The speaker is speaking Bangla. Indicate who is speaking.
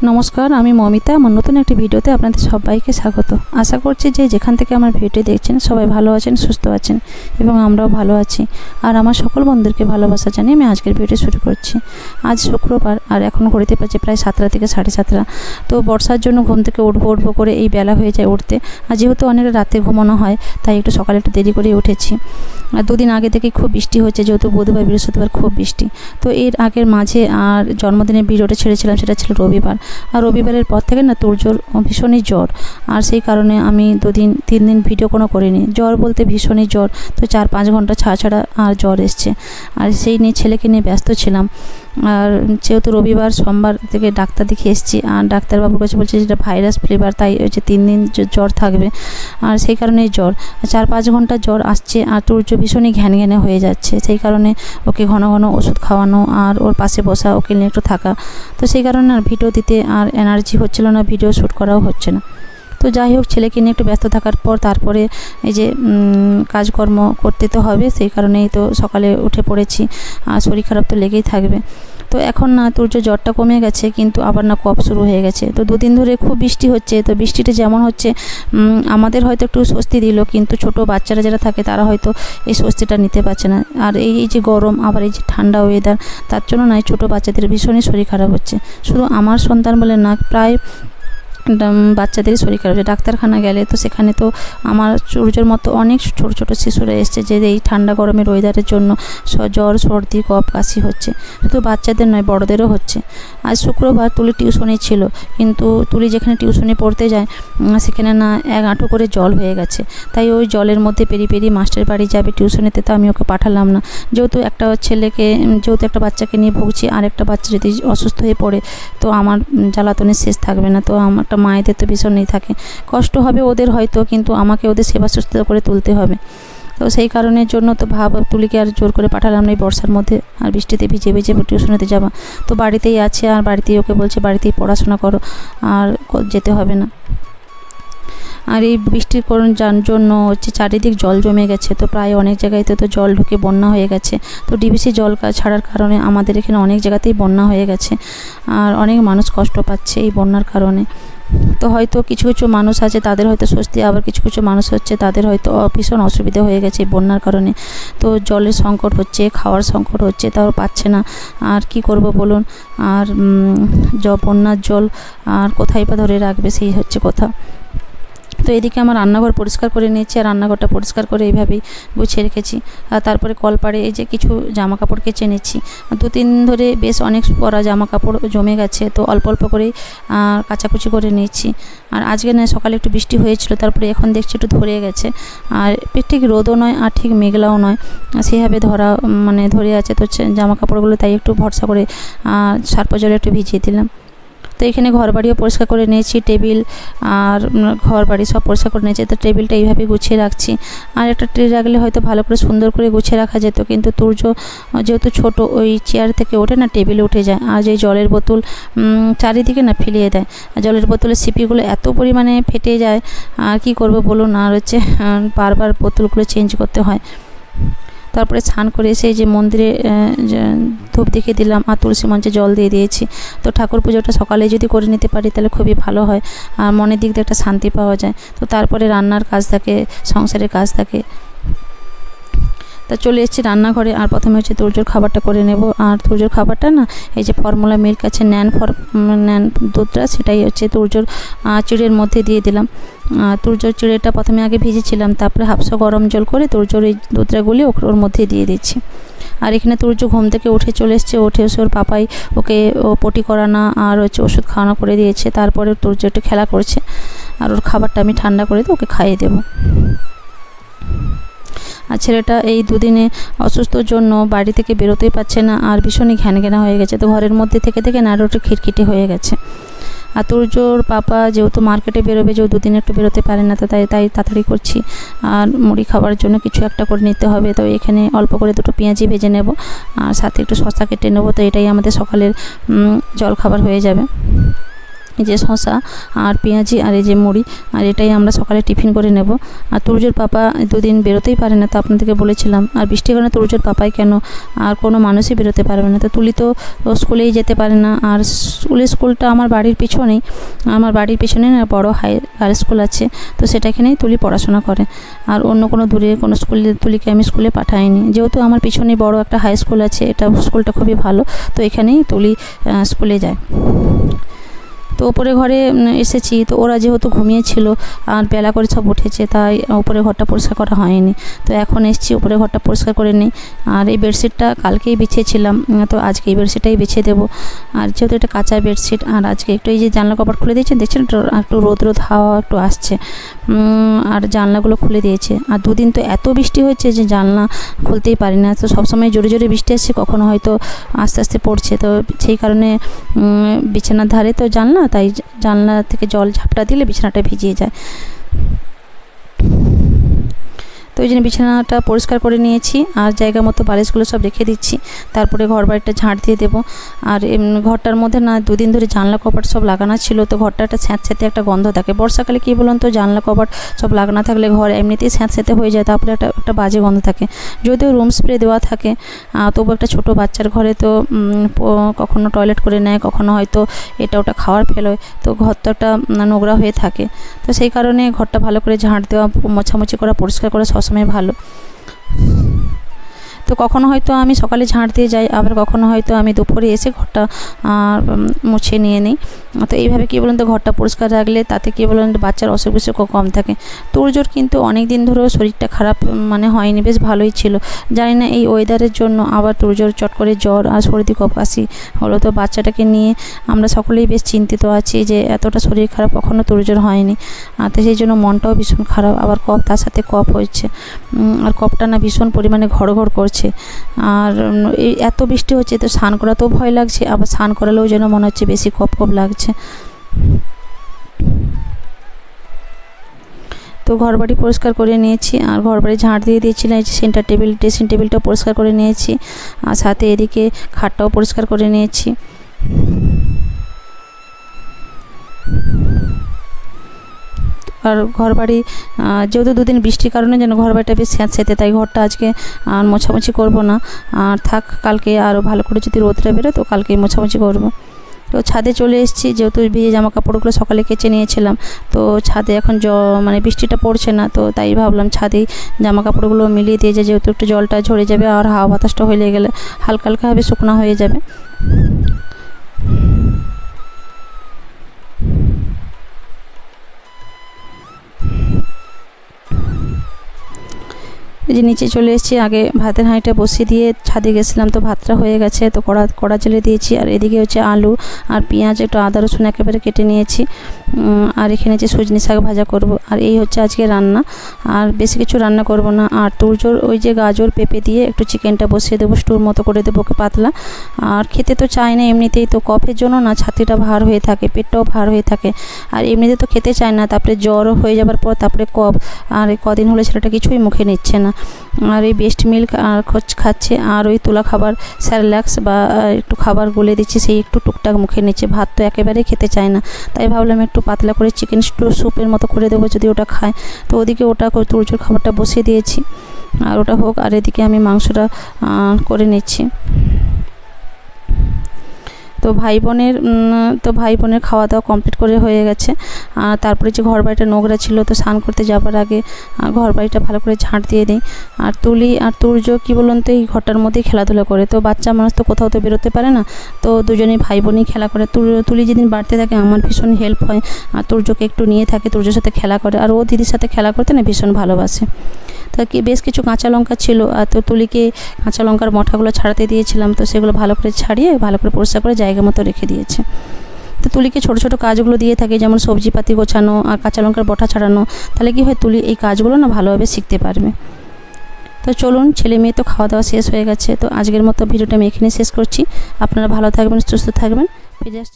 Speaker 1: নমস্কার, আমি মমিতা। আমার নতুন একটি ভিডিওতে আপনাদের সবাইকে স্বাগত। আশা করছি যে যেখান থেকে আমার ভিডিও দেখছেন সবাই ভালো আছেন, সুস্থ আছেন এবং আমরাও ভালো আছি। আর আমার সকল বন্ধুদেরকে ভালোবাসা জানিয়ে আমি আজকের ভিডিও শুরু করছি। আজ শুক্রবার আর এখন ঘড়িতে পাচ্ছে প্রায় 7টা থেকে 7:30। তো বর্ষার জন্য ঘুম থেকে উঠবো করে এই বেলা হয়ে যায় উঠতে। আর যেহেতু অনেকটা রাতে ঘুমানো হয় তাই একটু সকালে একটু দেরি করে উঠেছি। আর দুদিন আগে থেকে খুব বৃষ্টি হচ্ছে, যেহেতু বুধবার বৃহস্পতিবার খুব বৃষ্টি। তো এর আগের মাঝে আর জন্মদিনের ভিডিওটা ছেড়েছিলাম, সেটা ছিল রবিবার। আর রবিবারের পর থেকে না তুর্যর ভীষণই জ্বর, আর সেই কারণে আমি 2-3 দিন ভিডিও কোনো করিনি। জ্বর বলতে ভীষণই জ্বর, তো 4-5 ঘন্টা ছাড়া আর জ্বর এসছে। আর সেই নিয়ে ছেলেকে নিয়ে ব্যস্ত ছিলাম। আর যেহেতু রবিবার সোমবার থেকে ডাক্তার দেখিয়ে এসেছি, আর ডাক্তারবাবুর কাছে বলছে যেটা ভাইরাস ফিভার, তাই হচ্ছে 3 দিন জ্বর থাকবে। আর সেই কারণেই জ্বর 4-5 ঘন্টা জ্বর আসছে, আর তুর্য ভীষণই ঘ্যানঘ্যানে হয়ে যাচ্ছে। সেই কারণে ওকে ঘন ঘন ওষুধ খাওয়ানো আর ওর পাশে বসা, ওকে নিয়ে একটু থাকা। তো সেই কারণে আর ভিডিও দিতে আর এনার্জি হচ্ছিল না, ভিডিও শ্যুট করাও হচ্ছে না। তো যাই হোক, ছেলেকে নিয়ে একটু ব্যস্ত থাকার পর তারপরে এই যে কাজকর্ম করতে তো হবে, সেই কারণেই তো সকালে উঠে পড়েছি। আর শরীর খারাপ তো লেগেই থাকবে। তো এখন না তুর্য জ্বরটা কমে গেছে, কিন্তু আবার না কফ শুরু হয়ে গেছে। তো 2 দিন ধরে খুব বৃষ্টি হচ্ছে। তো বৃষ্টিটা যেমন হচ্ছে আমাদের হয়তো একটু স্বস্তি দিল, কিন্তু ছোট বাচ্চারা যারা থাকে তারা হয়তো এই স্বস্তিটা নিতে পারছে না। আর এই যে গরম, আবার এই যে ঠান্ডা ওয়েদার, তার জন্য না ছোটো বাচ্চাদের ভীষণই শরীর খারাপ হচ্ছে। শুধু আমার সন্তান বলে না, প্রায় বাচ্চাদেরই শরীর খারাপ হচ্ছে। ডাক্তারখানা গেলে তো সেখানে তো আমার সূর্যের মতো অনেক ছোট ছোট শিশুরা এসছে, যে এই ঠান্ডা গরমের ওয়েদারের জন্য জ্বর, সর্দি, কফ, কাশি হচ্ছে। শুধু বাচ্চাদের নয়, বড়দেরও হচ্ছে। আজ শুক্রবার তুলি টিউশনে ছিল, কিন্তু তুলি যেখানে টিউশনে পড়তে যায় সেখানে না 1 হাঁটু করে জল হয়ে গেছে। তাই ওই জলের মধ্যে পেরিয়ে মাস্টার বাড়ি যাবে টিউশনেতে, তো আমি ওকে পাঠালাম না। যেহেতু একটা বাচ্চাকে নিয়ে ভুগছি, আর একটা বাচ্চা যদি অসুস্থ হয়ে পড়ে তো আমার জ্বালাতনের শেষ থাকবে না। তো আমার মায়েদের তো ভীষণই থাকে কষ্ট হবে ওদের হয়তো, কিন্তু আমাকে ওদের সেবা শুশ্রূষা করে তুলতে হবে। তো সেই কারণের জন্য তো তুলিকে আর জোর করে পাঠালাম না এই বর্ষার মধ্যে আর বৃষ্টিতে ভিজে টিউশনেতে যাওয়া। তো বাড়িতেই আছে, আর বাড়িতেই ওকে বলছে বাড়িতেই পড়াশোনা করো, আর যেতে হবে না। আর এই বৃষ্টির জন্য হচ্ছে চারিদিক জল জমে গেছে। তো প্রায় অনেক জায়গাতে তো জল ঢুকে বন্যা হয়ে গেছে। তো ডিভিসি জল ছাড়ার কারণে আমাদের এখানে অনেক জায়গাতেই বন্যা হয়ে গেছে, আর অনেক মানুষ কষ্ট পাচ্ছে এই বন্যার কারণে। তো হয়তো কিছু মানুষ আছে তাদের হয়তো স্বস্তি, আবার কিছু মানুষ হচ্ছে তাদের হয়তো ভীষণ অসুবিধা হয়ে গেছে এই বন্যার কারণে। তো জলের সংকট হচ্ছে, খাওয়ার সংকট হচ্ছে, তাও পাচ্ছে না। আর কি করব বলুন। আর বন্যার জল আর কোথায় বা ধরে রাখবে, সেই হচ্ছে কথা। তো এদিকে আমার রান্নাঘর পরিষ্কার করে নিয়েছি, আর রান্নাঘরটা পরিষ্কার করে এইভাবেই গুছিয়ে রেখেছি। আর তারপরে কলপাড়ে এই যে কিছু জামা কাপড় কেচে নিচ্ছি। 2-3 দিন ধরে বেশ অনেক পরা জামা কাপড় জমে গেছে, তো অল্প অল্প করেই কাচাকুচি করে নিচ্ছি। আর আজকে না সকালে একটু বৃষ্টি হয়েছিল, তারপরে এখন দেখছি একটু ধরে গেছে। আর ঠিক রোদও নয় আর ঠিক মেঘলাও নয়, সেইভাবে ধরে আছে। তো জামা কাপড়গুলো তাই একটু ভরসা করে সার্ফ জলে একটু ভিজিয়ে দিলাম। তো এখানে ঘর বাড়িও পরিষ্কার করে নিয়েছি, টেবিল আর ঘর বাড়ি সব পরিষ্কার করে নিয়েছি। তো টেবিলটা এইভাবে গুছিয়ে রাখছি। আর একটা ট্রে রাখলে হয়তো ভালো করে সুন্দর করে গুছিয়ে রাখা যেত, কিন্তু তুর্য যেহেতু ছোট, ওই চেয়ার থেকে ওঠে না, টেবিলে উঠে যায়। আর যে জলের বোতল চারিদিকে না ফেলিয়ে দেয়। আর জলের বোতলের সিপিগুলো এত পরিমাণে ফেটে যায়, আর কি করব বলুন। আর হচ্ছে বারবার বোতলগুলো চেঞ্জ করতে হয়। তারপরে স্নান করে এসে যে মন্দিরে ধূপ দেখে দিলাম, আর তুলসী মঞ্চে জল দিয়ে দিয়েছি। তো ঠাকুর পুজোটা সকালে যদি করে নিতে পারি তাহলে খুবই ভালো হয়, আর মনের দিক দিয়ে একটা শান্তি পাওয়া যায়। তো তারপরে রান্নার কাজ থাকে, সংসারের কাজ থাকে। তা চলে এসেছি রান্নাঘরে, আর প্রথমে হচ্ছে তুর্যর খাবারটা করে নেব। আর তুর্যর খাবারটা না এই যে ফর্মুলা মিল্ক আছে, ন্যান দুধটা, সেটাই হচ্ছে তুর্যর চিড়ের মধ্যে দিয়ে দিলাম। তুর্যর চিড়েটা প্রথমে আগে ভিজেছিলাম, তারপরে হাফসা গরম জল করে তুর্যর এই দুধটা গুলিয়ে ওর মধ্যে দিয়ে দিচ্ছি। আর এখানে তুর্য ঘুম থেকে উঠে চলে এসছে। এসে ওর পাপাই ওকে পটি করানো আর হচ্ছে ওষুধ খাওয়ানো করে দিয়েছে। তারপরে তুর্য একটু খেলা করছে, আর ওর খাবারটা আমি ঠান্ডা করে দিয়ে ওকে খাইয়ে দেবো। আর ছেলেটা এই 2 দিনে অসুস্থর জন্য বাড়ি থেকে বেরোতেই পারছে না, আর ভীষণই ঘ্যানঘ্যানা হয়ে গেছে। তো ঘরের মধ্যে থেকে না আরও একটু খিটখিটে হয়ে গেছে। আর তুর্যর পাপা যেহেতু মার্কেটে বেরোবে, 2 দিন একটু বেরোতে পারে না, তো তাই তাড়াতাড়ি করছি। আর মুড়ি খাবার জন্য কিছু একটা করে নিতে হবে। তো এখানে অল্প করে 2টো পেঁয়াজি ভেজে নেব, আর সাথে একটু শসা কেটে নেব। তো এটাই আমাদের সকালের জলখাবার হয়ে যাবে। এই যে শসা আর পেঁয়াজি আর এই যে মুড়ি, আর এটাই আমরা সকালে টিফিন করে নেব। আর তুর্যর পাপা দুদিন বেরোতেই পারে না, তো আপনাদেরকে বলেছিলাম। আর বৃষ্টির কারণে তুর্যর পাপাই কেন, আর কোনো মানুষই বেরোতে পারবে না। তো তুলি তো স্কুলেই যেতে পারে না, আর স্কুলটা আমার বাড়ির পিছনে না বড় হাই গার্লস স্কুল আছে, তো সেটাখানেই তুলি পড়াশোনা করে। আর অন্য কোনো দূরে কোনো স্কুলে তুলিকে আমি স্কুলে পাঠাইনি, যেহেতু আমার পিছনে বড় একটা হাই স্কুল আছে, এটা স্কুলটা খুবই ভালো, তো এখানেই তুলি স্কুলে যায়। তো ওপরে ঘরে এসেছি, তো ওরা যেহেতু ঘুমিয়েছিল আর বেলা করে সব উঠেছে, তাই ওপরে ঘরটা পরিষ্কার করা হয়নি। তো এখন এসেছি ওপরে ঘরটা পরিষ্কার করে নিই। আর এই বেডশিটটা কালকেই বিছিয়েছিলাম, তো আজকে এই বেডশিটটাই বিছিয়ে দেবো। আর যেহেতু এটা কাঁচা বেডশিট, আর আজকে একটু এই যে জানলা কপাট খুলে দিয়েছেন, দেখছেন একটু রোদ হাওয়া একটু আসছে, আর জানলাগুলো খুলে দিয়েছে। আর দুদিন তো এত বৃষ্টি হচ্ছে যে জানলা খুলতেই পারি না, তো সবসময় জোরে জোরে বৃষ্টি আসছে, কখনো হয়তো আস্তে আস্তে পড়ছে, তো সেই কারণে বিছানার ধারে তো জানলা, তাই জানলা থেকে জল ঝাপটা দিলে বিছানাটা ভিজিয়ে যায়। তো ওই জন্য বিছানাটা পরিষ্কার করে নিয়েছি, আর জায়গা মতো বালিশগুলো সব রেখে দিচ্ছি। তারপরে ঘর বাড়িটা ঝাঁট দিয়ে দেবো। আর ঘরটার মধ্যে না দুদিন ধরে জানলা কপাট সব লাগানো ছিল, তো ঘরটা একটা স্যাঁতস্যাঁতে একটা গন্ধ থাকে। বর্ষাকালে কী বলুন তো, জানলা কপাট সব লাগানো থাকলে ঘর এমনিতেই স্যাঁতস্যাঁতে হয়ে যায়, তারপরে একটা বাজে গন্ধ থাকে। যদিও রুম স্প্রে দেওয়া থাকে, তবু একটা ছোটো বাচ্চার ঘরে তো কখনো টয়লেট করে নেয়, কখনো হয়তো এটা ওটা খাওয়ার ফেলোয়, তো ঘর তো একটা নোংরা হয়ে থাকে। তো সেই কারণে ঘরটা ভালো করে ঝাঁট দেওয়া, মোছামুছি করা, পরিষ্কার করা সবসময় ভালো। তো কখনো হয়তো আমি সকালে ঝাঁট দিয়ে যাই, আবার কখনো হয়তো আমি দুপুরে এসে ঘরটা মুছে নিয়ে নিই। তো এইভাবে কী বলুন তো, ঘরটা পরিষ্কার রাখলে তাতে কী বলুন, বাচ্চার অসুখ বিসুখও কম থাকে। তুর্যর কিন্তু অনেক দিন ধরেও শরীরটা খারাপ হয়নি, বেশ ভালোই ছিল। জানি না এই ওয়েদারের জন্য আবার তুর্যর চট করে জ্বর আর সর্দি কফ কাশি হলো। তো বাচ্চাটাকে নিয়ে আমরা সকলেই বেশ চিন্তিত আছি যে এতটা শরীর খারাপ কখনো তুর্যর হয়নি। তো সেই জন্য মনটাও ভীষণ খারাপ, আবার কফ, তার সাথে কফ হচ্ছে, আর কফটা না ভীষণ পরিমাণে ঘড় ঘড় করছে। আর এই এত বৃষ্টি হচ্ছে, তো স্নান করাতেও ভয় লাগছে, আবার স্নান করালেও যেন মনে হচ্ছে বেশি কফ লাগছে। তো ঘরবাড়ি পরিষ্কার করে নিয়েছি, আর ঘরবাড়ি ঝাঁট দিয়ে দিয়েছিলাম। এই যে সেন্টার টেবিল, ড্রেসিং টেবিলটাও পরিষ্কার করে নিয়েছি, আর সাথে এদিকে খাটটাও পরিষ্কার করে নিয়েছি। আর ঘরবাড়ি যেহেতু দুদিন বৃষ্টির কারণে যেন ঘরবাড়িটা বেশ স্যাঁতস্যাঁতে, তাই ঘরটা আজকে আর মোছামুছি করবো না, আর থাক, কালকে আরও ভালো করে যদি রোদটা বেরোয় তো কালকে মোছামুছি করবো। তো ছাদে চলে এসেছি, যেহেতু ভিজে জামা কাপড়গুলো সকালে কেচে নিয়েছিলাম, তো ছাদে এখন বৃষ্টিটা পড়ছে না, তো তাই ভাবলাম ছাদেই জামা কাপড়গুলো মিলিয়ে দিয়ে যায়, যেহেতু একটু জলটা ঝরে যাবে, আর হাওয়া বাতাসটা হয়ে গেলে হালকা হালকাভাবে শুকনো হয়ে যাবে। এই যে নিচে চলে এসেছি, আগে ভাতের হাঁড়িটা বসিয়ে দিয়ে ছাদে গেছিলাম, তো ভাতটা হয়ে গেছে, তো কড়া জেলে দিয়েছি। আর এদিকে হচ্ছে আলু আর পেঁয়াজ, একটু আদা রসুন একেবারে কেটে নিয়েছি, আর এখানে যে সজনে শাক ভাজা করব। আর এই হচ্ছে আজকে রান্না, আর বেশি কিছু রান্না করব না। আর তুর্যর ওই যে গাজর পেঁপে দিয়ে একটু চিকেনটা বসিয়ে দেবো, স্টুর মতো করে দেবো, ওকে পাতলা। আর খেতে তো চায় না এমনিতেই, তো কফের জন্য না ছাতিটা ভার হয়ে থাকে, পেটটাও ভার হয়ে থাকে, আর এমনিতে তো খেতে চায় না, তারপরে জ্বরও হয়ে যাবার পর তারপরে কফ, আর কদিন হলে ছেলেটা কিছুই মুখে নিচ্ছে না। আর এই বেস্ট মিল্ক আর খাচ্ছে, আর ওই তুলা খাবার স্যারল্যাক্স বা একটু খাবার গুলে দিচ্ছি, সেই একটু টুকটাক মুখে নিচ্ছে, ভাত তো একেবারেই খেতে চায় না। তাই ভাবলাম একটু পাতলা করে চিকেন স্যুপের মতো করে দেবো, যদি ওটা খায়। তো ওদিকে ওটা তুর্যর খাবারটা বসিয়ে দিয়েছি, আর ওটা হোক, আর এদিকে আমি মাংসটা করে নিচ্ছি। তো ভাই বোনের খাওয়া দাওয়া কমপ্লিট করে হয়ে গেছে। তারপরে যে ঘর বাড়িটা নোংরা ছিল, তো স্নান করতে যাবার আগে ঘর বাড়িটা ভালো করে ঝাঁট দিয়ে দিই। আর তুলি আর তুর্য কী বলুন তো, এই ঘরটার মধ্যেই খেলাধুলা করে, তো বাচ্চা মানুষ তো কোথাও তো বেরোতে পারে না, তো দুজনেই ভাই বোনই খেলা করে। তুলি যেদিন বাড়তে থাকে আমার ভীষণ হেল্প হয়, আর তুর্যকে একটু নিয়ে থাকে, তুর্যর সাথে খেলা করে, আর ও দিদির সাথে খেলা করতে না ভীষণ ভালোবাসে। তো বেশ কিছু কাঁচা লঙ্কা ছিল, আর তো তুলিকে কাঁচা লঙ্কার মঠাগুলো ছাড়াতে দিয়েছিলাম, তো সেগুলো ভালো করে ছাড়িয়ে ভালো করে পরিষ্কার করে জায়গা মতো রেখে দিয়েছে। তো তুলিকে ছোটো ছোটো কাজগুলো দিয়ে থাকে, যেমন সবজিপাতি গোছানো আর কাঁচা লঙ্কার বটা ছাড়ানো, তাহলে কি হয়, তুলি এই কাজগুলো না ভালোভাবে শিখতে পারবে। তো চলুন, ছেলে মেয়ে তো খাওয়া দাওয়া শেষ হয়ে গেছে, তো আজকের মতো ভিডিওটা আমি এখানে শেষ করছি। আপনারা ভালো থাকবেন, সুস্থ থাকবেন, ফিরে আসছি।